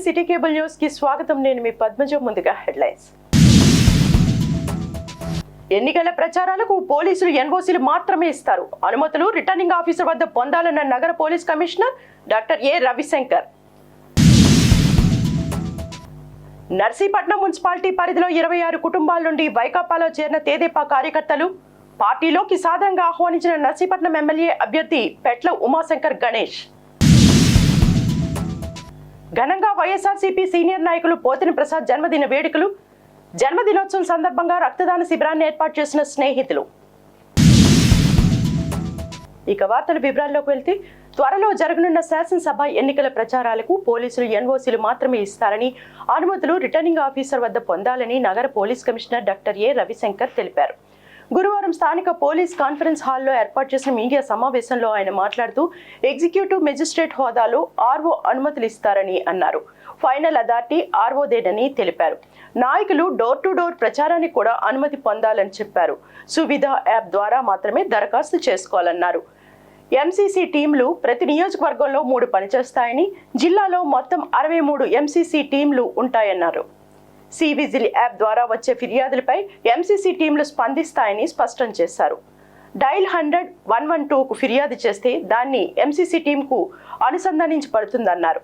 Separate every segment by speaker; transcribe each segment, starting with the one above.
Speaker 1: City cable news కి స్వాగతం. నేను మీ పద్మజ. ముందుగా హెడ్లైన్స్. ఎన్నికల ప్రచారాలకు పోలీసులు ఎన్ఓసీలు మాత్రమే ఇస్తారు. అనుమతులు రిటర్నింగ్ ఆఫీసర్ వద్ద పొందాలన్న నగర పోలీస్ కమిషనర్ డాక్టర్ ఏ రవిశంకర్. నర్సీపట్నం మున్సిపాలిటీ పరిధిలో 26 కుటుంబాల నుండి వైకాపాలో చేరిన తెదేపా కార్యకర్తలు. పార్టీలోకి సాధారణంగా ఆహ్వానించిన నర్సీపట్నం ఎమ్మెల్యే అభ్యర్థి పెట్ల ఉమాశంకర్ గణేష్. ఘనంగా వైఎస్ఆర్సీపీ సీనియర్ నాయకులు పోతిన ప్రసాద్ జన్మదిన వేడుకలు. జన్మదినోత్సవం సందర్భంగా రక్తదాన శిబిరాన్ని ఏర్పాటు చేసిన స్నేహితులు. ఇక వార్తల వివరాల్లోకి వెళ్తే, త్వరలో జరగనున్న శాసనసభ ఎన్నికల ప్రచారాలకు పోలీసులు ఎన్ఓసీలు మాత్రమే ఇస్తారని, అనుమతులు రిటర్నింగ్ ఆఫీసర్ వద్ద పొందాలని నగర పోలీస్ కమిషనర్ డాక్టర్ ఏ రవిశంకర్ తెలిపారు. గురువారం స్థానిక పోలీస్ కాన్ఫరెన్స్ హాల్లో ఏర్పాటు చేసిన మీడియా సమావేశంలో ఆయన మాట్లాడుతూ, ఎగ్జిక్యూటివ్ మెజిస్ట్రేట్ హోదాలో ఆర్ఓ అనుమతులు ఇస్తారని అన్నారు. ఫైనల్ అథారిటీ ఆర్ఓదేనని తెలిపారు. నాయకులు డోర్ టు డోర్ ప్రచారానికి కూడా అనుమతి పొందాలని చెప్పారు. సువిధ యాప్ ద్వారా మాత్రమే దరఖాస్తు చేసుకోవాలన్నారు. ఎంసీసీ టీంలు ప్రతి నియోజకవర్గంలో 3 పనిచేస్తాయని, జిల్లాలో మొత్తం 63 ఎంసీసీ టీంలు ఉంటాయన్నారు. సివిజిల్ యాప్ ద్వారా వచ్చే ఫిర్యాదులపై ఎంసీసీ టీంలు స్పందిస్తాయని స్పష్టం చేశారు. డైల్ 100-112కు ఫిర్యాదు చేస్తే దాన్ని ఎంసీసీ టీంకు అనుసంధానించబడుతుందన్నారు.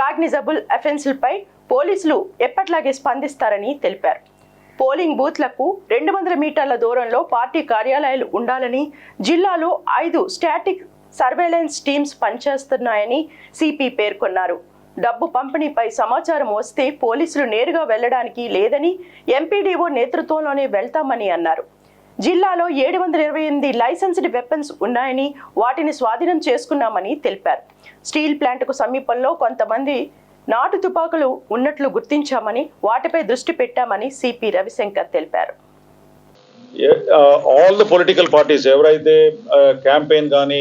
Speaker 1: కాగ్నిజబుల్ అఫెన్స్లపై పోలీసులు ఎప్పట్లాగే స్పందిస్తారని తెలిపారు. పోలింగ్ బూత్లకు 200 మీటర్ల దూరంలో పార్టీ కార్యాలయాలు ఉండాలని, జిల్లాలో 5 స్టాటిక్ సర్వేలెన్స్ టీమ్స్ పనిచేస్తున్నాయని సిపి పేర్కొన్నారు. డబ్బు పంపిణీపై సమాచారం వస్తే పోలీసులు నేరుగా వెళ్లడానికి లేదని, ఎంపీడీఓ నేతృత్వంలోనే వెళ్తామని అన్నారు. జిల్లాలో 728 లైసెన్స్డ్ వెపన్స్ ఉన్నాయని, వాటిని స్వాధీనం చేసుకున్నామని తెలిపారు. స్టీల్ ప్లాంట్కు సమీపంలో కొంతమంది నాటు తుపాకులు ఉన్నట్లు గుర్తించామని, వాటిపై దృష్టి పెట్టామని సిపి రవిశంకర్ తెలిపారు.
Speaker 2: all the political parties ఎవరైతే campaign కానీ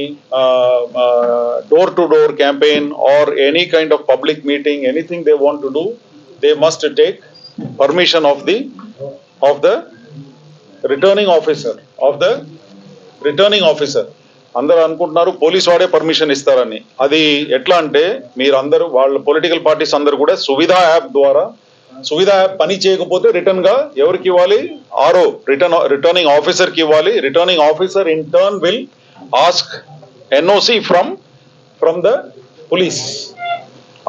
Speaker 2: door to door campaign or any kind of public meeting, anything they want to do, they must take permission of the returning officer. అందరూ అనుకుంటున్నారు పోలీస్ వాడే పర్మిషన్ ఇస్తారని. అది ఎట్లా అంటే, మీరందరూ వాళ్ళ పొలిటికల్ పార్టీస్ అందరూ కూడా సువిధా యాప్ ద్వారా, సువిధా యాప్ పని చేయకపోతే రిటర్న్ గా ఎవరికి ఇవ్వాలి? ఆర్ఓ రిటర్నింగ్ ఆఫీసర్ కి ఇవ్వాలి. Returning officer in turn will ask NOC from the police.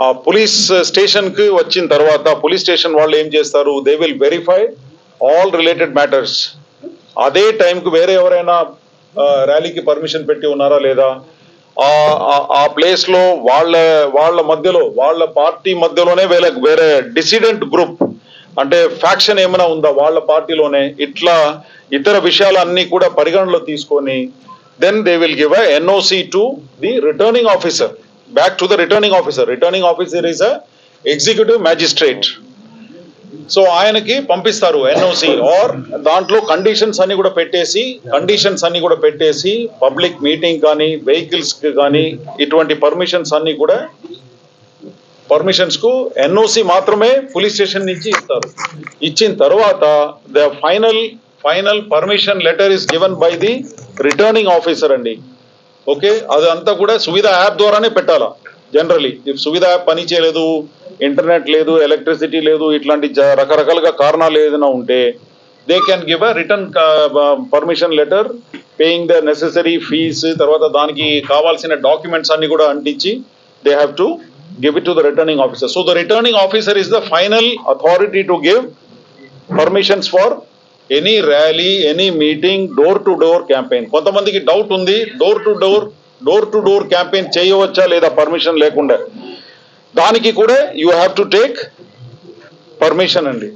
Speaker 2: ఆ పోలీస్ స్టేషన్ కి వచ్చిన తర్వాత పోలీస్ స్టేషన్ వాళ్ళు ఏం చేస్తారు? They will verify all related matters. అదే టైంకి వేరే ఎవరైనా ర్యాలీకి పర్మిషన్ పెట్టి ఉన్నారా లేదా, ఆ ప్లేస్ లో వాళ్ళ మధ్యలో, వాళ్ళ పార్టీ మధ్యలోనే వేరే డిసిడెంట్ గ్రూప్ అంటే ఫ్యాక్షన్ ఏమైనా ఉందా వాళ్ళ పార్టీలోనే, ఇట్లా ఇతర విషయాలన్నీ కూడా పరిగణలో తీసుకొని then they will give a NOC to the returning officer, back to the returning officer. Returning officer is a executive magistrate. So ఆయనకి పంపిస్తారు ఎన్ఓసి. ఆర్ దాంట్లో కండిషన్స్ అన్ని కూడా పెట్టేసి పబ్లిక్ మీటింగ్ కానీ, వెహికల్స్ కానీ, ఇటువంటి పర్మిషన్స్ కు ఎన్ఓసి మాత్రమే పోలీస్ స్టేషన్ నుంచి ఇస్తారు. ఇచ్చిన తర్వాత the final permission letter is given by the returning officer అండి. ఓకే, అదంతా కూడా సువిధా యాప్ ద్వారానే పెట్టాలా. జనరలీ ఇఫ్ సువిధా యాప్ పని చేయలేదు, ఇంటర్నెట్ లేదు, ఎలక్ట్రిసిటీ లేదు, ఇట్లాంటి రకరకాలుగా కారణాలు ఏదైనా ఉంటే they can give a return permission letter paying the necessary fees. తర్వాత దానికి కావాల్సిన డాక్యుమెంట్స్ అన్ని కూడా అంటించి they have to give it to the returning officer. So the returning officer is the final authority to give permissions for any rally, any meeting, door to door campaign. కొంతమందికి doubt ఉంది, door to door campaign చేయవచ్చా లేదా permission లేకుండా. దానికి కూడా you have to take permission అండి.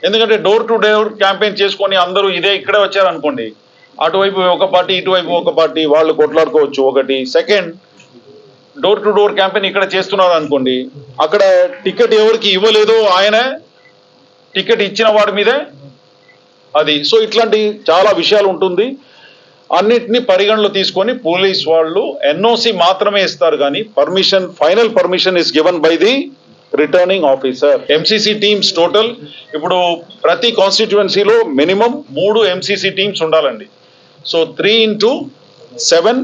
Speaker 2: ఎందుకంటే door to door campaign చేసుకొని అందరూ ఇక్కడే వచ్చారనుకోండి, అటువైపు ఒక పార్టీ, ఇటువైపు ఒక పార్టీ, వాళ్ళు కొట్లాడుకోవచ్చు. ఒకటి. Second, door to door campaign ఇక్కడ చేస్తున్నారు అనుకోండి, అక్కడ టికెట్ ఎవరికి ఇవ్వలేదో ఆయన టికెట్ ఇచ్చిన వాడి మీదే అది. సో ఇట్లాంటి చాలా విషయాలు ఉంటుంది. అన్నిటినీ పరిగణలో తీసుకొని పోలీస్ వాళ్ళు ఎన్ఓసి మాత్రమే ఇస్తారు కానీ final permission is given by the returning officer. MCC teams total ఇప్పుడు ప్రతి కాన్స్టిట్యుయెన్సీలో మినిమం 3 ఎంసీసీ టీమ్స్ ఉండాలండి. So 3 into 7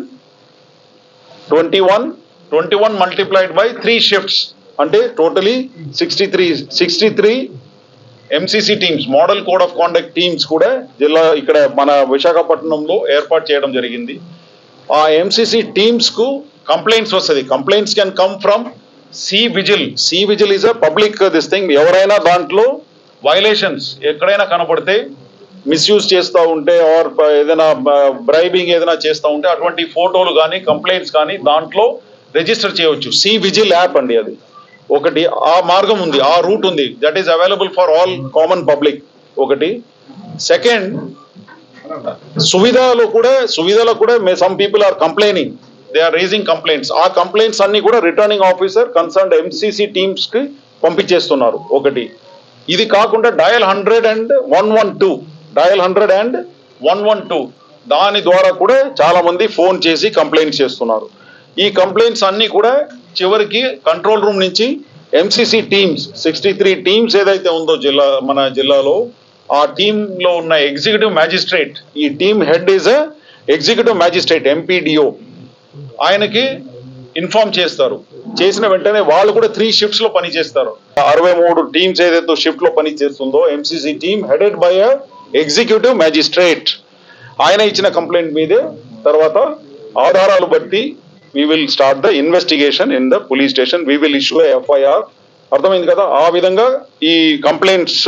Speaker 2: 21 multiplied by 3 shifts. అంటే totally 63 MCC teams, model code of conduct teams కూడా జిల్లా ఇక్కడ మన విశాఖపట్నంలో ఏర్పాటు చేయడం జరిగింది. ఆ ఎంసీసీ టీమ్స్ కు కంప్లైంట్స్ వస్తుంది. Complaints can come from C vigil is a public this thing. ఎవరైనా దాంట్లో వైలేషన్స్ ఎక్కడైనా కనపడితే, మిస్యూజ్ చేస్తూ ఉంటే ఆర్ ఏదైనా బ్రైబింగ్ ఏదైనా చేస్తూ ఉంటే అటువంటి ఫోటోలు కానీ కంప్లైంట్స్ కానీ దాంట్లో రిజిస్టర్ చేయవచ్చు. సి విజిల్ యాప్ అండి అది ఒకటి. ఆ మార్గం ఉంది, ఆ రూట్ ఉంది, that is available for all common public ఒకటి. సెకండ్, సువిధలో కూడా some people are complaining, they are raising complaints. ఆ కంప్లైంట్స్ అన్ని కూడా returning officer concerned MCC teams కి పంపించేస్తున్నారు ఒకటి. ఇది కాకుండా డయల్ 100 and 112 దాని ద్వారా కూడా చాలా మంది ఫోన్ చేసి కంప్లైంట్స్ చేస్తున్నారు. ఈ కంప్లైంట్స్ అన్ని కూడా చివరికి కంట్రోల్ రూమ్ నుంచి ఎంసీసీ టీమ్స్ 63 టీమ్స్ ఏదైతే ఉందో మన జిల్లాలో, ఆ టీమ్ లో ఉన్న ఎగ్జిక్యూటివ్ మ్యాజిస్ట్రేట్, ఈ team head is executive magistrate MPDO, ఆయనకి ఇన్ఫార్మ్ చేస్తారు. చేసిన వెంటనే వాళ్ళు కూడా 3 షిఫ్ట్స్ లో పనిచేస్తారు. 63 టీమ్స్ ఏదైతే షిఫ్ట్ లో పని చేస్తుందో MCC team headed by executive magistrate, ఆయన ఇచ్చిన కంప్లైంట్ మీదే తర్వాత ఆధారాలు బట్టి we will start the investigation in the police station, we will issue a FIR. అర్థమైంది కదా? ఆ విధంగా ఈ కంప్లైంట్స్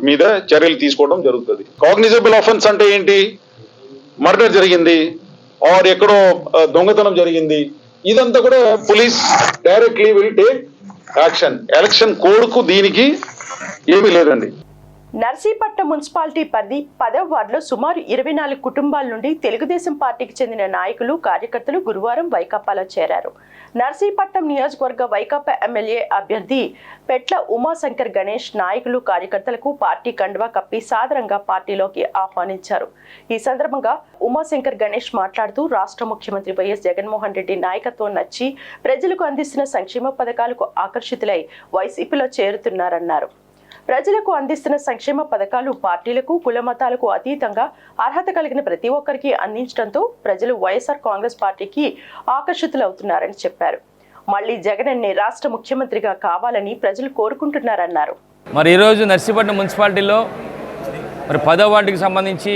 Speaker 2: మీద చర్యలు తీసుకోవడం జరుగుతుంది. కాగ్నిజబుల్ ఆఫెన్స్ అంటే ఏంటి? మర్డర్ జరిగింది ఆర్ ఎక్కడో దొంగతనం జరిగింది, ఇదంతా కూడా police directly will take action. Election code కు దీనికి ఏమీ లేదండి.
Speaker 1: నర్సీపట్నం మున్సిపాలిటీ పరిధి 10వ వార్డులో సుమారు 24 కుటుంబాల నుండి తెలుగుదేశం పార్టీకి చెందిన నాయకులు, కార్యకర్తలు గురువారం వైకాపాలో చేరారు. నర్సీపట్నం నియోజకవర్గ వైకాపా ఎమ్మెల్యే అభ్యర్థి పెట్ల ఉమాశంకర్ గణేష్ నాయకులు, కార్యకర్తలకు పార్టీ కండువా కప్పి సాదరంగా పార్టీలోకి ఆహ్వానించారు. ఈ సందర్భంగా ఉమాశంకర్ గణేష్ మాట్లాడుతూ రాష్ట్ర ముఖ్యమంత్రి వైఎస్ జగన్మోహన్ రెడ్డి నాయకత్వం నచ్చి ప్రజలకు అందిస్తున్న సంక్షేమ పథకాలకు ఆకర్షితులై వైసీపీలో చేరుతున్నారన్నారు. ప్రజలకు అందిస్తున్న సంక్షేమ పథకాలు పార్టీలకు, కుల మతాలకు అతీతంగా అర్హత కలిగిన ప్రతి ఒక్కరికి అందించడంతో ప్రజలు వైఎస్ఆర్ కాంగ్రెస్ పార్టీకి ఆకర్షితులవుతున్నారని చెప్పారు. మళ్లీ జగనన్నే రాష్ట్ర ముఖ్యమంత్రిగా కావాలని ప్రజలు కోరుకుంటున్నారన్నారు.
Speaker 3: మరి ఈరోజు నర్సీపట్నం మున్సిపాలిటీలో 10వ వార్డుకి సంబంధించి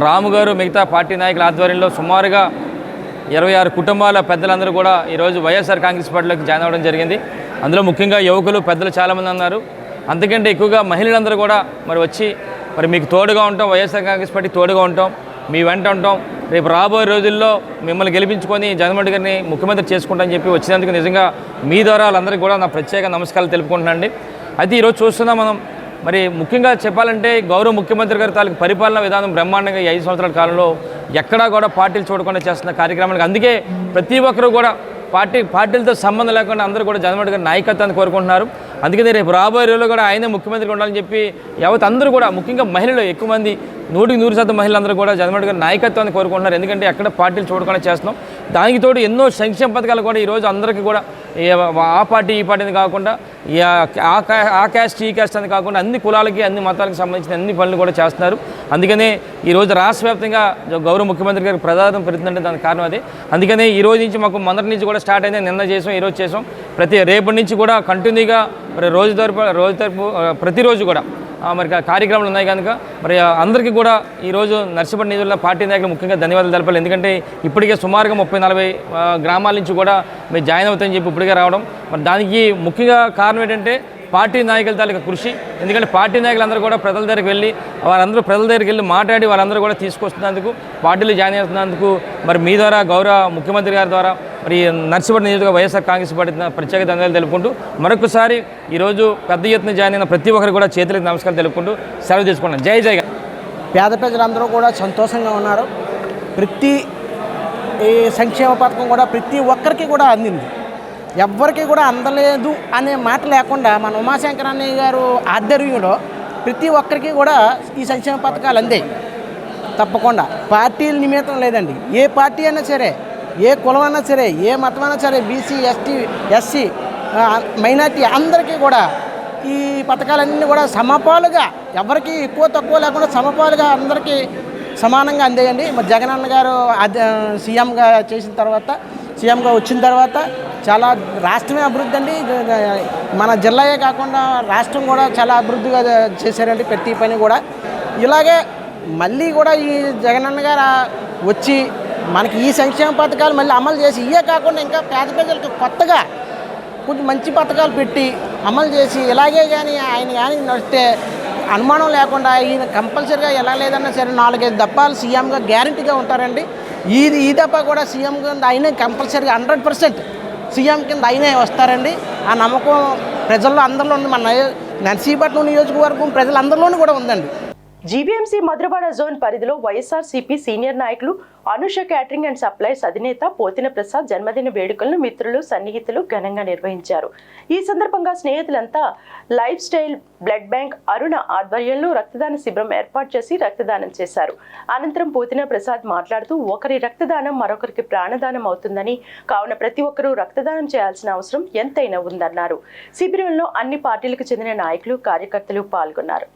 Speaker 3: రాము గారు మిగతా పార్టీ నాయకుల ఆధ్వర్యంలో సుమారుగా 26 కుటుంబాల పెద్దలందరూ కూడా ఈరోజు వైఎస్ఆర్ కాంగ్రెస్ పార్టీలోకి జాయిన్ అవ్వడం జరిగింది. అందులో ముఖ్యంగా యువకులు, పెద్దలు చాలామంది ఉన్నారు. అంతకంటే ఎక్కువగా మహిళలందరూ కూడా వచ్చి మీకు తోడుగా ఉంటాం, వైఎస్ఆర్ కాంగ్రెస్ పార్టీ తోడుగా ఉంటాం, మీ వెంట ఉంటాం, రేపు రాబోయే రోజుల్లో మిమ్మల్ని గెలిపించుకొని జగన్మోహన్ గారిని ముఖ్యమంత్రి చేసుకుంటామని చెప్పి వచ్చినందుకు నిజంగా మీ ద్వారా వాళ్ళందరికీ కూడా నా ప్రత్యేక నమస్కారాలు తెలుపుకుంటున్నానండి. అయితే ఈరోజు చూస్తున్నాం మనం ముఖ్యంగా చెప్పాలంటే గౌరవ ముఖ్యమంత్రి గారి తాలూకు పరిపాలనా విధానం బ్రహ్మాండంగా 5 సంవత్సరాల కాలంలో ఎక్కడా కూడా పార్టీలు చూడకుండా చేస్తున్న కార్యక్రమానికి, అందుకే ప్రతి ఒక్కరూ కూడా పార్టీలతో సంబంధం లేకుండా అందరూ కూడా జగన్మోహన్ గారి నాయకత్వాన్ని కోరుకుంటున్నారు. అందుకని రేపు రాబోయే రోజుల్లో కూడా ఆయనే ముఖ్యమంత్రి ఉండాలని చెప్పి యావత్ అందరూ కూడా, ముఖ్యంగా మహిళలు ఎక్కువ మంది 100% మహిళలందరూ కూడా జగన్మోహన్ గారి నాయకత్వాన్ని కోరుకుంటున్నారు. ఎందుకంటే ఎక్కడ పార్టీలు చూడకుండా చేస్తున్నాం. దానికి తోడు ఎన్నో సంక్షేమ పథకాలు కూడా ఈరోజు అందరికీ కూడా ఆ పార్టీ ఈ పార్టీని కాకుండా ఆ క్యాస్ట్ ఈ క్యాస్ట్ అని కాకుండా అన్ని కులాలకి, అన్ని మతాలకు సంబంధించిన అన్ని పనులు కూడా చేస్తున్నారు. అందుకనే ఈరోజు రాష్ట్ర వ్యాప్తంగా గౌరవ ముఖ్యమంత్రి గారికి ప్రజాదరణ పెరుగుతుందంటే దానికి కారణం అదే. అందుకనే ఈ రోజు నుంచి మాకు మొదటి నుంచి కూడా స్టార్ట్ అయింది, నిన్న చేసాం, ఈరోజు చేసాం. రేపటి నుంచి కూడా కంటిన్యూగా రోజు తరపు ప్రతిరోజు కూడా కార్యక్రమాలు ఉన్నాయి కనుక అందరికీ కూడా ఈరోజు నర్సీపట్నం నియోజకవర్గంలో పార్టీ నాయకులు ముఖ్యంగా ధన్యవాదాలు తెలపాలి. ఎందుకంటే ఇప్పటికే సుమారుగా 30-40 గ్రామాల నుంచి కూడా మీరు జాయిన్ అవుతాయని చెప్పి ఇప్పటికే రావడం. దానికి ముఖ్యంగా కారణం ఏంటంటే పార్టీ నాయకుల తాలూకా కృషి. ఎందుకంటే పార్టీ నాయకులందరూ కూడా ప్రజల దగ్గరికి వెళ్ళి ప్రజల దగ్గరికి వెళ్ళి మాట్లాడి వాళ్ళందరూ కూడా తీసుకొస్తున్నందుకు, పార్టీలు జాయిన్ అవుతున్నందుకు మీ ద్వారా గౌరవ ముఖ్యమంత్రి గారి ద్వారా నర్సీపట్నం నియోజకవర్గ వైఎస్ఆర్ కాంగ్రెస్ పార్టీ ప్రత్యేక ధన్యవాదాలు తెలుపుకుంటూ మరొకసారి ఈరోజు పెద్ద ఎత్తున జాయిన్ అయిన ప్రతి ఒక్కరు కూడా చేతులకు నమస్కారం తెలుపుకుంటూ సెలవు తీసుకున్నాను. జై జై.
Speaker 4: పేద ప్రజలందరూ కూడా సంతోషంగా ఉన్నారు. ప్రతి సంక్షేమ పథకం కూడా ప్రతి ఒక్కరికి కూడా అందింది. ఎవ్వరికి కూడా అందలేదు అనే మాట లేకుండా మన ఉమాశంకర్ అన్నయ్య గారు ఆధ్వర్యంలో ప్రతి ఒక్కరికి కూడా ఈ సంక్షేమ పథకాలు అందాయి. తప్పకుండా పార్టీల నిమిత్తం లేదండి. ఏ పార్టీ అయినా సరే, ఏ కులం అయినా సరే, ఏ మతం అయినా సరే, బీసీ, ఎస్టీ, ఎస్సీ, మైనార్టీ అందరికీ కూడా ఈ పథకాలన్నీ కూడా సమపాలుగా, ఎవరికి ఎక్కువ తక్కువ లేకుండా సమపాలుగా అందరికీ సమానంగా అందేయండి. మరి జగనన్న గారు సీఎంగా చేసిన తర్వాత సీఎంగా వచ్చిన తర్వాత చాలా రాష్ట్రమే అభివృద్ధి అండి. మన జిల్లాయే కాకుండా రాష్ట్రం కూడా చాలా అభివృద్ధిగా చేశారండి ప్రతి పని కూడా. ఇలాగే మళ్ళీ కూడా ఈ జగనన్న గారు వచ్చి మనకి ఈ సంక్షేమ పథకాలు మళ్ళీ అమలు చేసి ఇవే కాకుండా ఇంకా పేద ప్రజలకు కొత్తగా కొంచెం మంచి పథకాలు పెట్టి అమలు చేసి ఇలాగే కానీ ఆయన కానీ నడిస్తే అనుమానం లేకుండా ఈయన కంపల్సరీగా ఎలా లేదన్నా సరే 4-5 దప్పాలు సీఎంగా గ్యారంటీగా ఉంటారండి. ఈ దప్ప కూడా సీఎం కింద అయినా కంపల్సరీగా 100% సీఎం కింద అయినా వస్తారండి. ఆ నమ్మకం ప్రజల్లో అందరిలో ఉంది. మన నర్సీపట్నం నియోజకవర్గం ప్రజలందరిలోనూ కూడా ఉందండి.
Speaker 1: జీవీఎంసీ మధురవాడ జోన్ పరిధిలో వైఎస్ఆర్సీపీ సీనియర్ నాయకులు అనుష క్యాటరింగ్ అండ్ సప్లైస్ అధినేత పోతిన ప్రసాద్ జన్మదిన వేడుకలను మిత్రులు సన్నిహితులు ఘనంగా నిర్వహించారు. ఈ సందర్భంగా స్నేహితులంతా లైఫ్ స్టైల్ బ్లడ్ బ్యాంక్ అరుణ ఆధ్వర్యంలో రక్తదాన శిబిరం ఏర్పాటు చేసి రక్తదానం చేశారు. అనంతరం పోతిన ప్రసాద్ మాట్లాడుతూ ఒకరి రక్తదానం మరొకరికి ప్రాణదానం అవుతుందని, కావున ప్రతి ఒక్కరూ రక్తదానం చేయాల్సిన అవసరం ఎంతైనా ఉందన్నారు. శిబిరంలో అన్ని పార్టీలకు చెందిన నాయకులు కార్యకర్తలు పాల్గొన్నారు.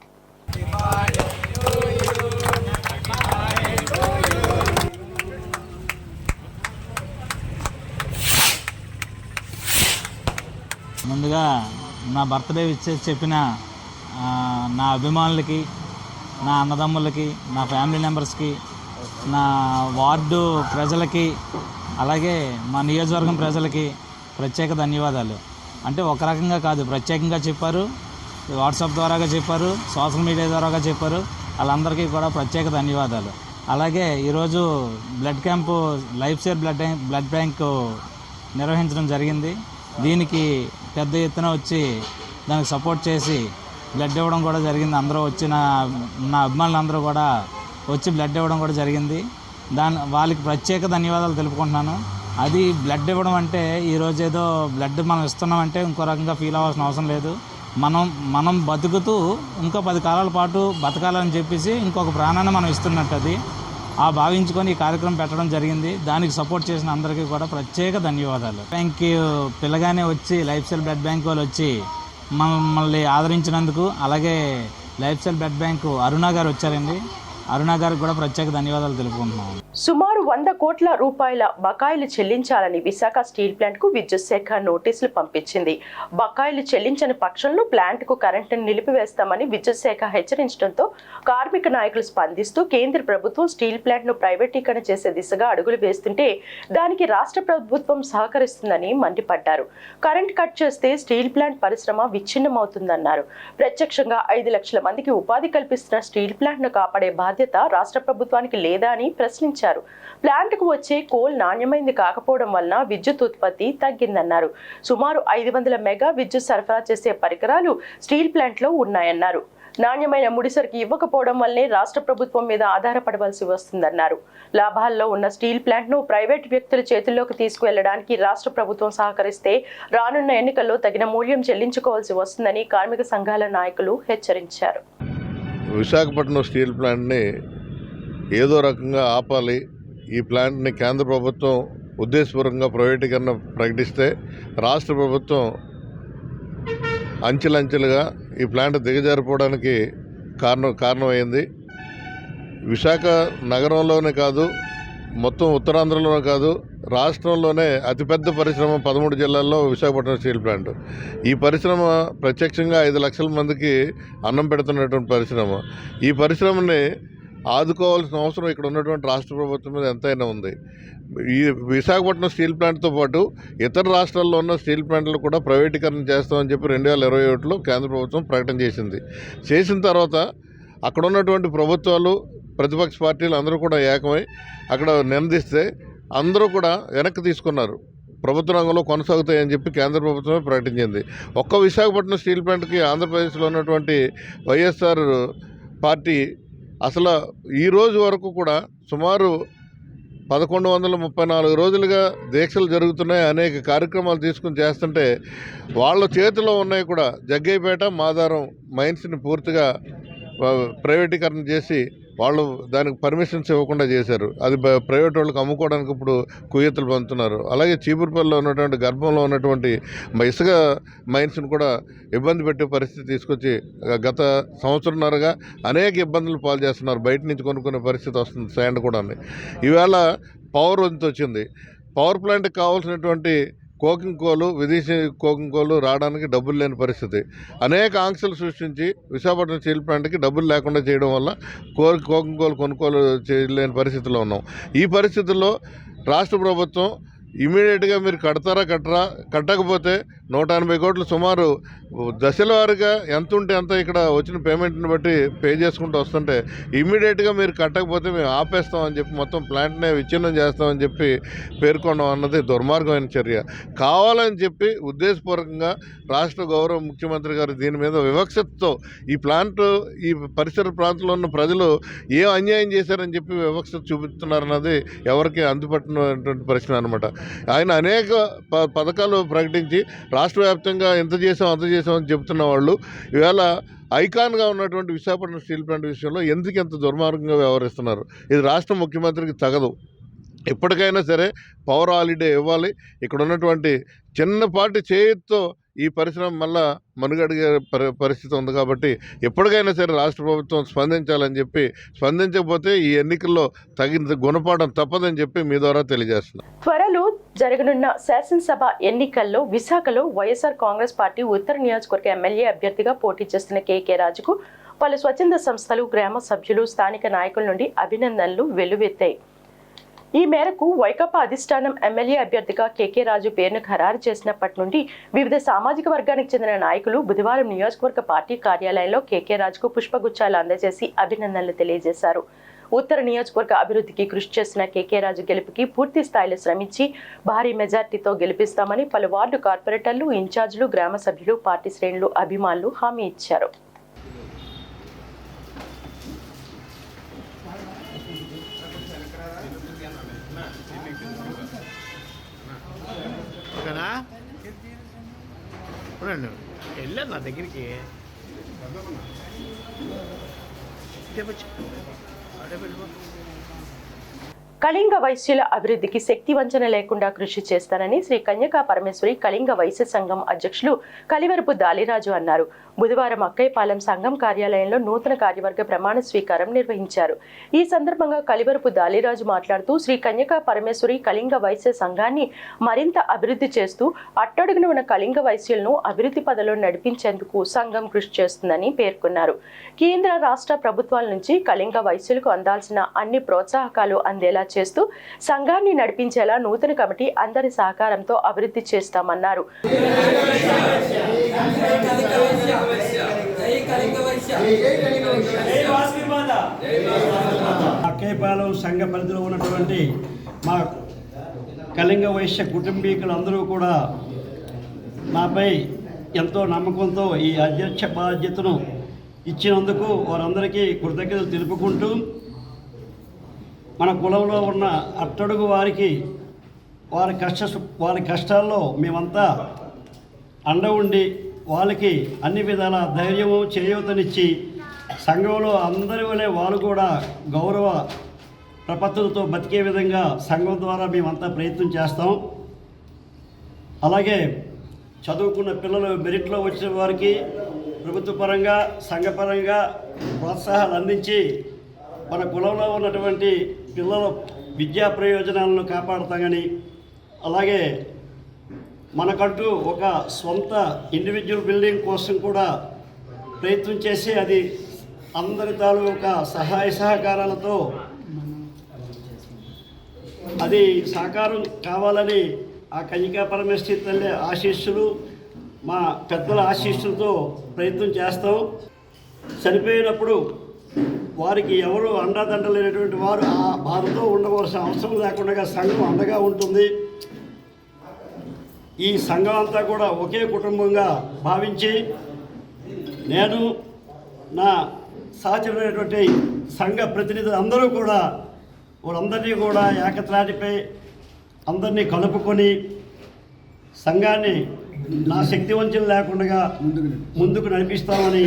Speaker 5: ముందుగా నా బర్త్డే చెప్పిన నా అభిమానులకి, నా అన్నదమ్ములకి, నా ఫ్యామిలీ మెంబర్స్కి, నా వార్డు ప్రజలకి, అలాగే మా నియోజకవర్గం ప్రజలకి ప్రత్యేక ధన్యవాదాలు. అంటే ఒక రకంగా కాదు, ప్రత్యేకంగా చెప్పారు, వాట్సాప్ ద్వారాగా చెప్పారు, సోషల్ మీడియా ద్వారాగా చెప్పారు. వాళ్ళందరికీ కూడా ప్రత్యేక ధన్యవాదాలు. అలాగే ఈరోజు blood camp life style blood bank నిర్వహించడం జరిగింది. దీనికి పెద్ద ఎత్తున వచ్చి దానికి సపోర్ట్ చేసి బ్లడ్ ఇవ్వడం కూడా జరిగింది. అందరూ వచ్చి నా అభిమానులందరూ కూడా వచ్చి బ్లడ్ ఇవ్వడం కూడా జరిగింది. వాళ్ళకి ప్రత్యేక ధన్యవాదాలు తెలుపుకుంటున్నాను. అది బ్లడ్ ఇవ్వడం అంటే ఈరోజు ఏదో బ్లడ్ మనం ఇస్తున్నామంటే ఇంకో రకంగా ఫీల్ అవ్వాల్సిన అవసరం లేదు. మనం బతుకుతూ ఇంకా 10 కాలాల పాటు బతకాలని చెప్పేసి ఇంకొక ప్రాణాన్ని మనం ఇస్తున్నట్టు అది భావించుకొని ఈ కార్యక్రమం పెట్టడం జరిగింది. దానికి సపోర్ట్ చేసిన అందరికీ కూడా ప్రత్యేక ధన్యవాదాలు. Thank you. పిల్లగానే వచ్చి లైఫ్ స్టైల్ బ్లడ్ బ్యాంక్ వాళ్ళు వచ్చి మమ్మల్ని ఆదరించినందుకు, అలాగే లైఫ్ స్టైల్ బ్లడ్ బ్యాంకు అరుణ గారు వచ్చారండి. అరుణ గారికి కూడా ప్రత్యేక ధన్యవాదాలు తెలుపుకుంటున్నాం.
Speaker 1: సుమారు 100 కోట్ల రూపాయల బకాయిలు చెల్లించాలని విశాఖ స్టీల్ ప్లాంట్ కు విద్యుత్ శాఖ నోటీసులు పంపించింది. బకాయిలు చెల్లించని పక్షంలో ప్లాంట్ కు కరెంటును నిలిపివేస్తామని విద్యుత్ శాఖ హెచ్చరించడంతో కార్మిక నాయకులు స్పందిస్తూ కేంద్ర ప్రభుత్వం స్టీల్ ప్లాంట్ ను ప్రైవేటీకరణ చేసే దిశగా అడుగులు వేస్తుంటే దానికి రాష్ట్ర ప్రభుత్వం సహకరిస్తుందని మండిపడ్డారు. కరెంట్ కట్ చేస్తే స్టీల్ ప్లాంట్ పరిశ్రమ విచ్ఛిన్నమవుతుందన్నారు. ప్రత్యక్షంగా 5 లక్షల మందికి ఉపాధి కల్పిస్తున్న స్టీల్ ప్లాంట్ ను కాపాడే బాధ్యత రాష్ట్ర ప్రభుత్వానికి లేదా అని ప్రశ్నించారు. ప్లాంట్ కు వచ్చే కోల్ నాణ్యమైంది కాకపోవడం వలన విద్యుత్ ఉత్పత్తి తగ్గిందన్నారు. సుమారు 500 మెగా విద్యుత్ సరఫరా చేసే పరికరాలు స్టీల్ ప్లాంట్ లో ఉన్నాయన్నారు. నాణ్యమైన ముడిసరికి ఇవ్వకపోవడం వల్లే రాష్ట్ర ప్రభుత్వం మీద ఆధారపడవలసి వస్తుందన్నారు. లాభాల్లో ఉన్న స్టీల్ ప్లాంట్ ను ప్రైవేట్ వ్యక్తుల చేతుల్లోకి తీసుకువెళ్లడానికి రాష్ట్ర ప్రభుత్వం సహకరిస్తే రానున్న ఎన్నికల్లో తగిన మూల్యం చెల్లించుకోవాల్సి వస్తుందని కార్మిక సంఘాల నాయకులు హెచ్చరించారు.
Speaker 6: విశాఖపట్నం స్టీల్ ప్లాంట్ని ఏదో రకంగా ఆపాలి, ఈ ప్లాంట్ని కేంద్ర ప్రభుత్వం ఉద్దేశపూర్వకంగా ప్రైవేటీకరణ ప్రకటిస్తే రాష్ట్ర ప్రభుత్వం అంచెలంచెలుగా ఈ ప్లాంట్ దిగజారిపోవడానికి కారణమైంది. విశాఖ నగరంలోనే కాదు, మొత్తం ఉత్తరాంధ్రలోనే కాదు, రాష్ట్రంలోనే అతిపెద్ద పరిశ్రమ 13 జిల్లాల్లో విశాఖపట్నం స్టీల్ ప్లాంట్. ఈ పరిశ్రమ ప్రత్యక్షంగా 5 లక్షల మందికి అన్నం పెడుతున్నటువంటి పరిశ్రమ. ఈ పరిశ్రమని ఆదుకోవాల్సిన అవసరం ఇక్కడ ఉన్నటువంటి రాష్ట్ర ప్రభుత్వం మీద ఎంతైనా ఉంది. ఈ విశాఖపట్నం స్టీల్ ప్లాంట్తో పాటు ఇతర రాష్ట్రాల్లో ఉన్న స్టీల్ ప్లాంట్లు కూడా ప్రైవేటీకరణ చేస్తామని చెప్పి 2021లో కేంద్ర ప్రభుత్వం ప్రకటన చేసింది. చేసిన తర్వాత అక్కడ ఉన్నటువంటి ప్రభుత్వాలు, ప్రతిపక్ష పార్టీలు అందరూ కూడా ఏకమై అక్కడ నిందిస్తే అందరూ కూడా వెనక్కి తీసుకున్నారు. ప్రభుత్వ రంగంలో కొనసాగుతాయని చెప్పి కేంద్ర ప్రభుత్వమే ప్రకటించింది. ఒక్క విశాఖపట్నం స్టీల్ ప్లాంట్కి ఆంధ్రప్రదేశ్లో ఉన్నటువంటి వైఎస్ఆర్ పార్టీ అసలు ఈ రోజు వరకు కూడా సుమారు 1134 రోజులుగా దీక్షలు జరుగుతున్నాయి. అనేక కార్యక్రమాలు తీసుకుని చేస్తుంటే వాళ్ళ చేతిలో ఉన్నాయి కూడా జగ్గైపేట, మాదారం మైన్స్ని పూర్తిగా ప్రైవేటీకరణ చేసి వాళ్ళు దానికి పర్మిషన్స్ ఇవ్వకుండా చేశారు. అది ప్రైవేట్ వాళ్ళకి అమ్ముకోవడానికి ఇప్పుడు కుయ్యతులు పొందుతున్నారు. అలాగే చీపురుపల్లిలో ఉన్నటువంటి గర్భంలో ఉన్నటువంటి ఇసుక మైన్స్ని కూడా ఇబ్బంది పెట్టే పరిస్థితి తీసుకొచ్చి గత సంవత్సరంన్నరగా అనేక ఇబ్బందులు పాలు చేస్తున్నారు. బయట నుంచి కొనుక్కునే పరిస్థితి వస్తుంది. శాండ్ కూడా ఈవేళ పవర్ వంతు వచ్చింది. పవర్ ప్లాంట్కి కావాల్సినటువంటి కోకింగ్ కోలు, విదేశీ కోకింగ్ కోలు రావడానికి డబ్బులు లేని పరిస్థితి. అనేక ఆంక్షలు సృష్టించి విశాఖపట్నం స్టీల్ ప్లాంట్కి డబ్బులు లేకుండా చేయడం వల్ల కోకింగ్ కోలు కొనుగోలు చేయలేని పరిస్థితిలో ఉన్నాం. ఈ పరిస్థితుల్లో రాష్ట్ర ప్రభుత్వం ఇమీడియట్గా మీరు కట్టకపోతే 180 కోట్లు సుమారు దశల వారీగా ఎంత ఉంటే అంత ఇక్కడ వచ్చిన పేమెంట్ని బట్టి పే చేసుకుంటూ వస్తుంటే ఇమీడియట్గా మీరు కట్టకపోతే మేము ఆపేస్తామని చెప్పి మొత్తం ప్లాంట్నే విచ్ఛిన్నం చేస్తామని చెప్పి పేర్కొనడం అన్నది దుర్మార్గమైన చర్య. కావాలని చెప్పి ఉద్దేశపూర్వకంగా రాష్ట్ర గౌరవ ముఖ్యమంత్రి గారు దీని మీద వివక్షతో ఈ ప్లాంట్ ఈ పరిసర ప్రాంతంలో ఉన్న ప్రజలు ఏ అన్యాయం చేశారని చెప్పి వివక్షత చూపిస్తున్నారన్నది ఎవరికి అందుపట్టినటువంటి ప్రశ్న అనమాట. ఆయన అనేక పథకాలు ప్రకటించి రాష్ట్ర వ్యాప్తంగా ఎంత చేసాం అంత చేసామని చెప్తున్న వాళ్ళు ఈవేళ ఐకాన్గా ఉన్నటువంటి విశాఖపట్నం స్టీల్ ప్లాంట్ విషయంలో ఎందుకు దుర్మార్గంగా వ్యవహరిస్తున్నారు? ఇది రాష్ట్ర ముఖ్యమంత్రికి తగదు. ఎప్పటికైనా సరే పవర్ హాలిడే ఇవ్వాలి. ఇక్కడ ఉన్నటువంటి చిన్నపాటి చేతితో ఈ పరిశ్రమ మళ్ళా మనుగడిగే పరిస్థితి ఉంది కాబట్టి ఎప్పటికైనా సరే రాష్ట్ర ప్రభుత్వం స్పందించాలని చెప్పి, స్పందించకపోతే ఈ ఎన్నికల్లో తగిన గుణపాఠం తప్పదని చెప్పి మీ ద్వారా తెలియజేస్తున్నాం.
Speaker 1: త్వరలో జరగనున్న శాసనసభ ఎన్నికల్లో విశాఖలో వైఎస్ఆర్ కాంగ్రెస్ పార్టీ ఉత్తర నియోజకవర్గ ఎమ్మెల్యే అభ్యర్థిగా పోటీ చేస్తున్న కేకే రాజుకు పలు స్వచ్ఛంద సంస్థలు, గ్రామ సభ్యులు, స్థానిక నాయకుల నుండి అభినందనలు వెల్లువెత్తాయి. ఈ మేరకు వైకాపా అధిష్టానం ఎమ్మెల్యే అభ్యర్థిగా కేకే రాజు పేరును ఖరారు చేసినప్పటి నుండి వివిధ సామాజిక వర్గానికి చెందిన నాయకులు బుధవారం నియోజకవర్గ పార్టీ కార్యాలయంలో కేకే రాజుకు పుష్పగుచ్చాలు అందజేసి అభినందనలు తెలియజేశారు. ఉత్తర నియోజకవర్గ అభివృద్ధికి కృషి చేసిన కేకే రాజు గెలుపుకి పూర్తి స్థాయిలో శ్రమించి భారీ మెజార్టీతో గెలిపిస్తామని పలు వార్డు కార్పొరేటర్లు, ఇన్ఛార్జీలు, గ్రామ సభ్యులు, పార్టీ శ్రేణులు, అభిమానులు హామీ ఇచ్చారు.
Speaker 7: వెళ్ళాను నా దగ్గరికి
Speaker 1: కళింగ వైశ్యుల అభివృద్ధికి శక్తి వంచన లేకుండా కృషి చేస్తానని శ్రీ కన్యకా పరమేశ్వరి కళింగ వైశ్య సంఘం అధ్యక్షులు కలివరపు దాలిరాజు అన్నారు. బుధవారం అక్కయ్యపాలెం సంఘం కార్యాలయంలో నూతన కార్యవర్గ ప్రమాణ స్వీకారం నిర్వహించారు. ఈ సందర్భంగా కలివరపు దాలిరాజు మాట్లాడుతూ శ్రీ కన్యకా పరమేశ్వరి కళింగ వైశ్య సంఘాన్ని మరింత అభివృద్ధి చేస్తూ అట్టడుగున ఉన్న కళింగ వైశ్యులను అభివృద్ధి పదలో నడిపించేందుకు సంఘం కృషి చేస్తుందని పేర్కొన్నారు. కేంద్ర, రాష్ట్ర ప్రభుత్వాల నుంచి కళింగ వైశ్యులకు అందాల్సిన అన్ని ప్రోత్సాహకాలు అందేలా చేస్తూ సంఘాన్ని నడిపించేలా నూతన కమిటీ అందరి సహకారంతో అభివృద్ధి చేస్తామన్నారు.
Speaker 8: అక్కయ్యపాలెం సంఘ పరిధిలో ఉన్నటువంటి మా కళింగ వైశ్య కుటుంబీకులందరూ కూడా నాపై ఎంతో నమ్మకంతో ఈ అధ్యక్ష బాధ్యతను ఇచ్చినందుకు వారందరికీ కృతజ్ఞతలు తెలుపుకుంటూ మన కులంలో ఉన్న అట్టడుగు వారికి వారి కష్టాల్లో మేమంతా అండ ఉండి వాళ్ళకి అన్ని విధాల ధైర్యము, చేయూతనిచ్చి సంఘంలో అందరి వలె వాళ్ళు కూడా గౌరవ ప్రపత్తులతో బతికే విధంగా సంఘం ద్వారా మేమంతా ప్రయత్నం చేస్తాం. అలాగే చదువుకున్న పిల్లలు మెరిట్లో వచ్చిన వారికి ప్రభుత్వ పరంగా, సంఘపరంగా ప్రోత్సాహాలు అందించి మన కులంలో ఉన్నటువంటి పిల్లల విద్యా ప్రయోజనాలను కాపాడుతామని, అలాగే మనకంటూ ఒక సొంత ఇండివిజువల్ బిల్డింగ్ కోసం కూడా ప్రయత్నం చేసి అది అందరి తాలూకా సహాయ సహకారాలతో అది సాకారం కావాలని ఆ కన్యకా పరమేశ్వరి తల్లి ఆశీస్సులు, మా పెద్దల ఆశీస్సులతో ప్రయత్నం చేస్తాం. చనిపోయినప్పుడు వారికి ఎవరు అండదండలేనటువంటి వారు ఆ బాధతో ఉండవలసిన అవసరం లేకుండా సంఘం అండగా ఉంటుంది. ఈ సంఘం అంతా కూడా ఒకే కుటుంబంగా భావించి నేను నా సహచరులైనటువంటి సంఘ ప్రతినిధులు అందరూ కూడా వారందరినీ కూడా ఏకత్రాటిపై అందరినీ కలుపుకొని సంఘాన్ని నా శక్తి వంచన లేకుండా ముందుకు నడిపిస్తామని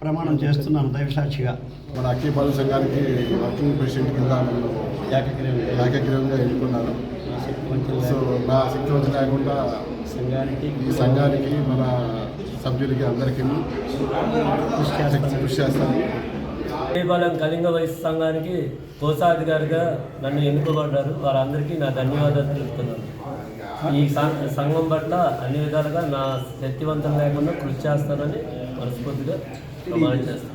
Speaker 8: ప్రమాణం చేస్తున్నాను దైవసాక్షిగా.
Speaker 9: మన అక్కయ్యపాలెం సంఘానికి వర్కింగ్ ప్రెసిడెంట్ కింద ఏకగ్రీవంగా ఎన్నుకున్నాను. సో నా శక్తి వంచన లేకుండా ఈ సంఘానికి, మన సభ్యులకి అందరికీ కృషి చేస్తాను.
Speaker 10: శ్రీపాలెం కళింగ వయసు సంఘానికి కోశాధికారిగా నన్ను ఎన్నుకోబడ్డారు. వారందరికీ నా ధన్యవాదాలు తెలుపుతున్నాను. ఈ సంఘం పట్ల అన్ని విధాలుగా నా శక్తివంతం లేకుండా కృషి చేస్తానని మనస్ఫూర్తిగా ప్రమాణం చేస్తాను.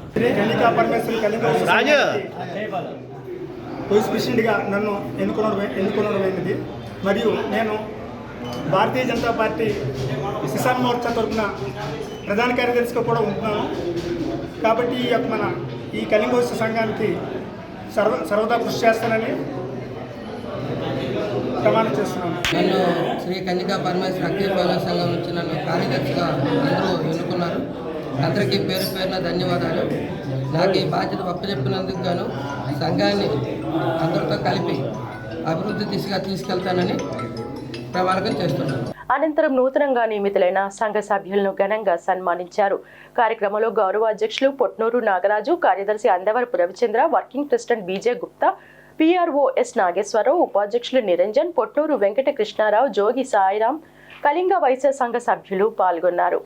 Speaker 11: వైస్ ప్రెసిడెంట్గా నన్ను ఎన్నుకోవడమైనది. మరియు నేను భారతీయ జనతా పార్టీ కిసాన్ మోర్చా తరఫున ప్రధాన కార్యదర్శిగా కూడా ఉంటున్నాను. కాబట్టి ఈ కళింగ వయసు సంఘానికి సర్వదా కృషి చేస్తానని ప్రమాణం చేస్తున్నాను.
Speaker 12: నన్ను శ్రీ కన్యకా పరమేశ్వర అఖిల పౌర సంఘం నుంచి నన్ను కార్యదర్శిగా అందరూ ఎన్నుకున్నారు. అందరికీ పేరు పేరున ధన్యవాదాలు. నాకు ఈ బాధ్యత అప్పచెప్పినందుకు గాను సంఘాన్ని అందరితో కలిపి అభివృద్ధి దిశగా తీసుకెళ్తానని ప్రమాణం చేస్తున్నాను.
Speaker 1: అనంతరం నూతనంగా నియమితులైన సంఘ సభ్యులను ఘనంగా సన్మానించారు. కార్యక్రమంలో గౌరవ అధ్యక్షులు పొట్నూరు నాగరాజు, కార్యదర్శి Andavarapu Ravichandra, working president BJ Gupta, PRO S Nageswararao, ఉపాధ్యక్షులు నిరంజన్, పొట్నూరు వెంకట కృష్ణారావు, జోగి సాయిరాం, కళింగ వైశ్య సంఘ సభ్యులు పాల్గొన్నారు.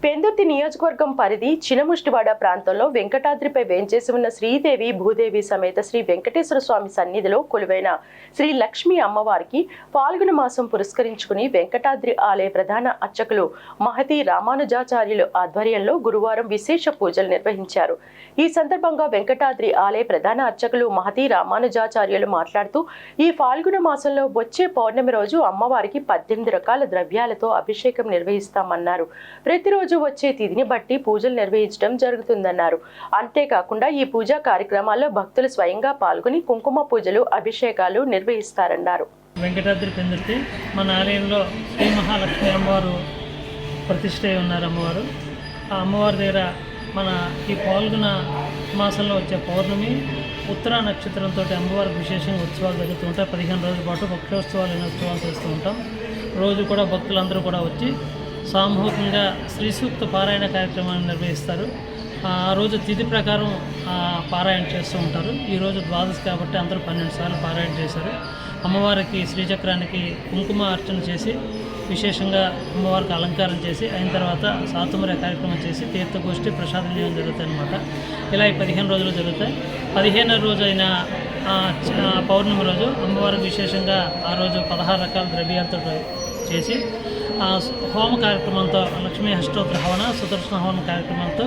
Speaker 1: పెందుర్తి నియోజకవర్గం పరిధి చినముష్టివాడ ప్రాంతంలో వెంకటాద్రిపై వేంచేసి ఉన్న శ్రీదేవి భూదేవి సమేత శ్రీ వెంకటేశ్వర స్వామి సన్నిధిలో కొలువైన శ్రీ లక్ష్మీ అమ్మవారికి పాల్గొన మాసం పురస్కరించుకుని వెంకటాద్రి ఆలయ ప్రధాన అర్చకులు మహతి రామానుజాచార్యులు ఆధ్వర్యంలో గురువారం విశేష పూజలు నిర్వహించారు. ఈ సందర్భంగా వెంకటాద్రి ఆలయ ప్రధాన అర్చకులు మహతి రామానుజాచార్యులు మాట్లాడుతూ, ఈ పాల్గొన మాసంలో వచ్చే పౌర్ణమి రోజు అమ్మవారికి 18 రకాల ద్రవ్యాలతో అభిషేకం నిర్వహిస్తామన్నారు. ప్రతిరోజు వచ్చే తిథిని బట్టి పూజలు నిర్వహించడం జరుగుతుందన్నారు. అంతేకాకుండా ఈ పూజా కార్యక్రమాల్లో భక్తులు స్వయంగా పాల్గొని కుంకుమ పూజలు, అభిషేకాలు నిర్వహిస్తారన్నారు.
Speaker 13: వెంకటాద్రి పెందుర్తి మన ఆలయంలో శ్రీ మహాలక్ష్మి అమ్మవారు ప్రతిష్ఠ అయి ఉన్నారు. అమ్మవారు ఆ అమ్మవారి దగ్గర మన ఈ పాల్గొన మాసంలో వచ్చే పౌర్ణమి ఉత్తర నక్షత్రంతో అమ్మవారికి విశేషంగా ఉత్సవాలు జరుగుతూ ఉంటాయి. 15 రోజుల పాటు భక్తోత్సవాలు ఉత్సవాలు చేస్తూ ఉంటాం. రోజు కూడా భక్తులందరూ కూడా వచ్చి సామూహికంగా శ్రీ సూక్త పారాయణ కార్యక్రమాన్ని నిర్వహిస్తారు. ఆ రోజు తిథి ప్రకారం పారాయణ చేస్తూ ఉంటారు. ఈరోజు ద్వాదశి కాబట్టి అందరూ 12 సార్లు పారాయణ చేశారు. అమ్మవారికి శ్రీచక్రానికి కుంకుమ అర్చన చేసి విశేషంగా అమ్మవారికి అలంకారం చేసి అయిన తర్వాత సాతుమర కార్యక్రమం చేసి తీర్థగోష్ఠి ప్రసాద వినియోగం జరుగుతాయి అన్నమాట. ఇలా ఈ 15 రోజులు జరుగుతాయి. 15వ రోజు అయిన పౌర్ణమి రోజు అమ్మవారికి విశేషంగా ఆ రోజు 16 రకాల ద్రవ్యాలతో చేసి హోమ కార్యక్రమంతో లక్ష్మీ అష్టోత్తర హవన, సుదర్శన హవన కార్యక్రమంతో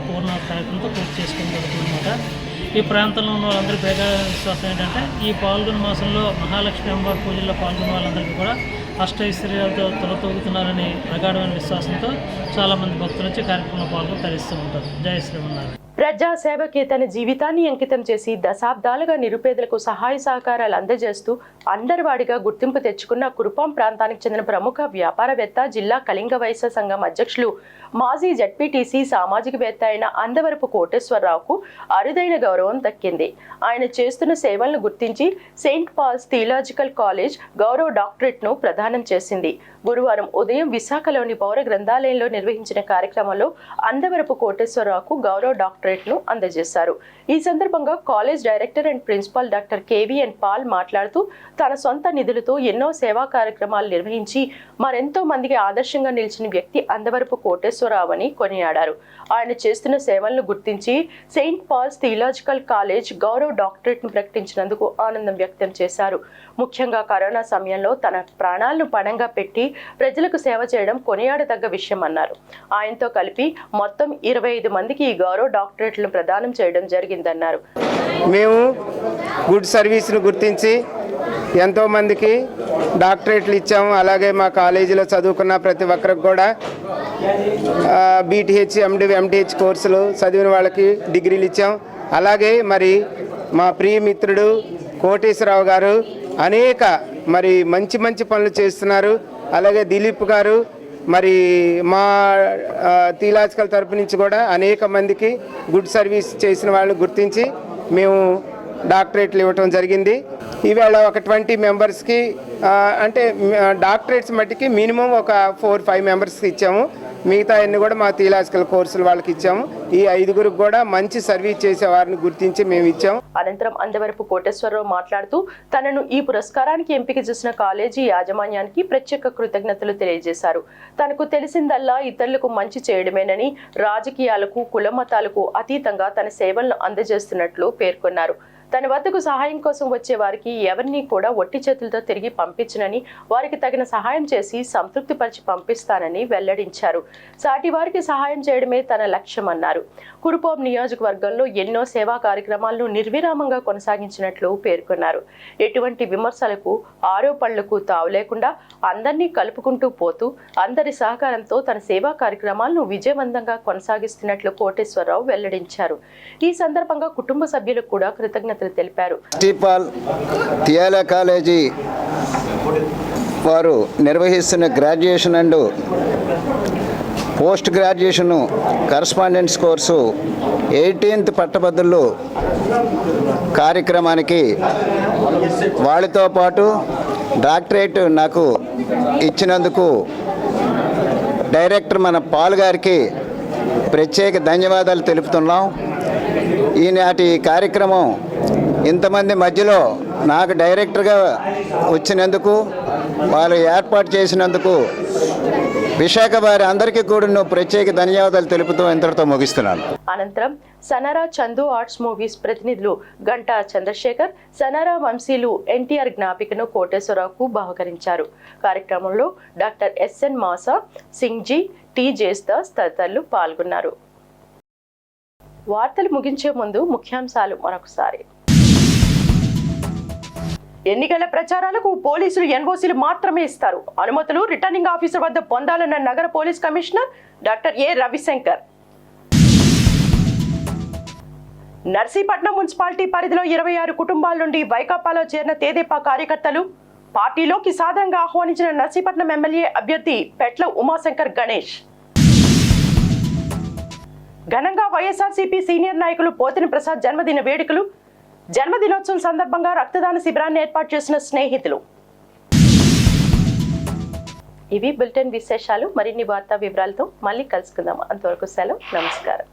Speaker 13: పూర్ణ కార్యక్రమంతో పూర్తి చేసుకుని జరుగుతుందన్నమాట. ఈ ప్రాంతంలో ఉన్న వాళ్ళందరూ బేగా విశ్వాసం ఏంటంటే ఈ పాల్గొన మాసంలో మహాలక్ష్మి అమ్మవారి పూజల్లో పాల్గొన్న వాళ్ళందరికీ కూడా అష్టైశ్వర్యాలతో తొలతూగుతున్నారని ప్రగాఢమైన విశ్వాసంతో చాలామంది భక్తులు వచ్చి కార్యక్రమంలో పాల్గొని తరిస్తూ ఉంటారు. జయ శ్రీమన్నారాయణ.
Speaker 1: ప్రజాసేవకే తన జీవితాన్ని అంకితం చేసి దశాబ్దాలుగా నిరుపేదలకు సహాయ సహకారాలు అందజేస్తూ అందరివాడిగా గుర్తింపు తెచ్చుకున్న కురుపాం ప్రాంతానికి చెందిన ప్రముఖ వ్యాపారవేత్త, జిల్లా కళింగ వైశ్య సంఘం అధ్యక్షులు, మాజీ జడ్పీటీసీ, సామాజికవేత్త అయిన అందవరపు కోటేశ్వరరావుకు అరుదైన గౌరవం దక్కింది. ఆయన చేస్తున్న సేవలను గుర్తించి సెయింట్ పాల్స్ థియలాజికల్ కాలేజ్ గౌరవ డాక్టరేట్ను ప్రదానం చేసింది. గురువారం ఉదయం విశాఖలోని పౌర గ్రంథాలయంలో నిర్వహించిన కార్యక్రమంలో అందవరపు కోటేశ్వరరావుకు గౌరవ డాక్టరేట్ను అందజేశారు. ఈ సందర్భంగా college director and principal doctor KVN Paul మాట్లాడుతూ, తన సొంత నిధులతో ఎన్నో సేవా కార్యక్రమాలు నిర్వహించి మరెంతో మందికి ఆదర్శంగా నిలిచిన వ్యక్తి అందవరపు కోటేశ్వరరావు అని కొనియాడారు. ఆయన చేస్తున్న సేవలను గుర్తించి సెయింట్ పాల్స్ థియలాజికల్ కాలేజ్ గౌరవ డాక్టరేట్ను ప్రకటించినందుకు ఆనందం వ్యక్తం చేశారు. ముఖ్యంగా కరోనా సమయంలో తన ప్రాణాలను పణంగా పెట్టి ప్రజలకు సేవ చేయడం కొనియాడదగ్గ విషయం అన్నారు. ఆయనతో కలిపి మొత్తం 25 మందికి ఈ గౌరవ డాక్టరేట్లను ప్రదానం చేయడం జరిగిందన్నారు.
Speaker 14: మేము గుడ్ సర్వీస్ను గుర్తించి ఎంతోమందికి డాక్టరేట్లు ఇచ్చాము. అలాగే మా కాలేజీలో చదువుకున్న ప్రతి ఒక్కరికి కూడా BTH, MD, MTH కోర్సులు చదివిన వాళ్ళకి డిగ్రీలు ఇచ్చాం. అలాగే మరి మా ప్రియ మిత్రుడు కోటేశ్వరరావు గారు అనేక మంచి మంచి పనులు చేస్తున్నారు. అలాగే దిలీప్ గారు మరి మా థియలాజికల్ తరపు నుంచి కూడా అనేక మందికి గుడ్ సర్వీస్ చేసిన వాళ్ళు గుర్తించి మేము డాక్టరేట్లు ఇవ్వటం జరిగింది. ఈవేళ ఒక 20 మెంబర్స్కి అంటే డాక్టరేట్స్ మట్టికి మినిమం ఒక 4-5 మెంబర్స్కి ఇచ్చాము. మిగతా అన్ని కూడా మా థియలాజికల్ కోర్సులు వాళ్ళకి ఇచ్చాము. ఈ 5గురికి కూడా మంచి సర్వీస్ చేసే వారిని గుర్తించి మేము ఇచ్చాము.
Speaker 1: అనంతరం అందవరపు కోటేశ్వరరావు మాట్లాడుతూ తనను ఈ పురస్కారానికి ఎంపిక చేసిన కాలేజీ యాజమాన్యానికి ప్రత్యేక కృతజ్ఞతలు తెలియజేశారు. తనకు తెలిసిందల్లా ఇతరులకు మంచి చేయడమేనని, రాజకీయాలకు కుల మతాలకు అతీతంగా తన సేవలను అందజేస్తున్నట్లు పేర్కొన్నారు. తన వద్దకు సహాయం కోసం వచ్చే వారికి ఎవరిని కూడా ఒట్టి చేతులతో తిరిగి పంపించనని, వారికి తగిన సహాయం చేసి సంతృప్తిపరిచి పంపిస్తానని వెల్లడించారు. సాటి వారికి సహాయం చేయడమే తన లక్ష్యమన్నారు. కురుపాం నియోజకవర్గంలో ఎన్నో సేవా కార్యక్రమాలను నిర్విరామంగా కొనసాగించినట్లు పేర్కొన్నారు. ఎటువంటి విమర్శలకు ఆరోపణలకు తావు లేకుండా అందరినీ కలుపుకుంటూ పోతూ అందరి సహకారంతో తన సేవా కార్యక్రమాలను విజయవంతంగా కొనసాగిస్తున్నట్లు కోటేశ్వరరావు వెల్లడించారు. ఈ సందర్భంగా కుటుంబ సభ్యులకు కూడా కృతజ్ఞతలు తెలిపారు.
Speaker 15: థియాలా కాలేజీ వారు నిర్వహిస్తున్న graduation and post graduation correspondence course 18th పట్టభద్రులు కార్యక్రమానికి వాళ్ళతో పాటు డాక్టరేట్ నాకు ఇచ్చినందుకు డైరెక్టర్ మన పాల్ గారికి ప్రత్యేక ధన్యవాదాలు తెలుపుతున్నాం. ఈనాటి కార్యక్రమం ఇంతమంది మధ్యలో నాకు డైరెక్టర్గా వచ్చినందుకు, వాళ్ళు ఏర్పాటు చేసినందుకు విశాఖ వారి అందరికీ కూడా ప్రత్యేక ధన్యవాదాలు తెలుపుతూ ఇంతటితో ముగిస్తున్నాను.
Speaker 1: అనంతరం సనారా చందు ఆర్ట్స్ మూవీస్ ప్రతినిధులు గంటా చంద్రశేఖర్, సనారా వంశీలు ఎన్టీఆర్ జ్ఞాపికను కోటేశ్వరరావుకు బహుకరించారు. కార్యక్రమంలో డాక్టర్ ఎస్ఎన్ మాసా, సింగ్జీ, టి జేస్దాస్ తదితరులు పాల్గొన్నారు. వార్తలు ముగించే ముందు ముఖ్యాంశాలు మరొకసారి. ఎన్నికల ప్రచారాలకు పోలీసులు ఎన్ఓసీలు మాత్రమే ఇస్తారు. అనుమతులు రిటర్నింగ్ ఆఫీసర్ వద్ద పొందాలన్న నగర పోలీస్ కమిషనర్ డాక్టర్ ఏ రవిశంకర్. నర్సీపట్నం మున్సిపాలిటీ పరిధిలో 26 కుటుంబాల నుండి వైకాపాలో చేరిన తెదేపా కార్యకర్తలు. పార్టీలోకి సాధారణంగా ఆహ్వానించిన నర్సీపట్నం ఎమ్మెల్యే అభ్యర్థి పెట్ల ఉమాశంకర్ గణేష్. ఘనంగా వైఎస్ఆర్సీపీ సీనియర్ నాయకులు పోతిని ప్రసాద్ జన్మదిన వేడుకలు. జన్మదినోత్సవం సందర్భంగా రక్తదాన శిబిరాన్ని ఏర్పాటు చేసిన స్నేహితులు. ఇవి బులెటిన్ విశేషాలు. మరిన్ని వార్తా వివరాలతో మళ్ళీ కలుసుకుందాం. అంతవరకు సెలవు. నమస్కారం.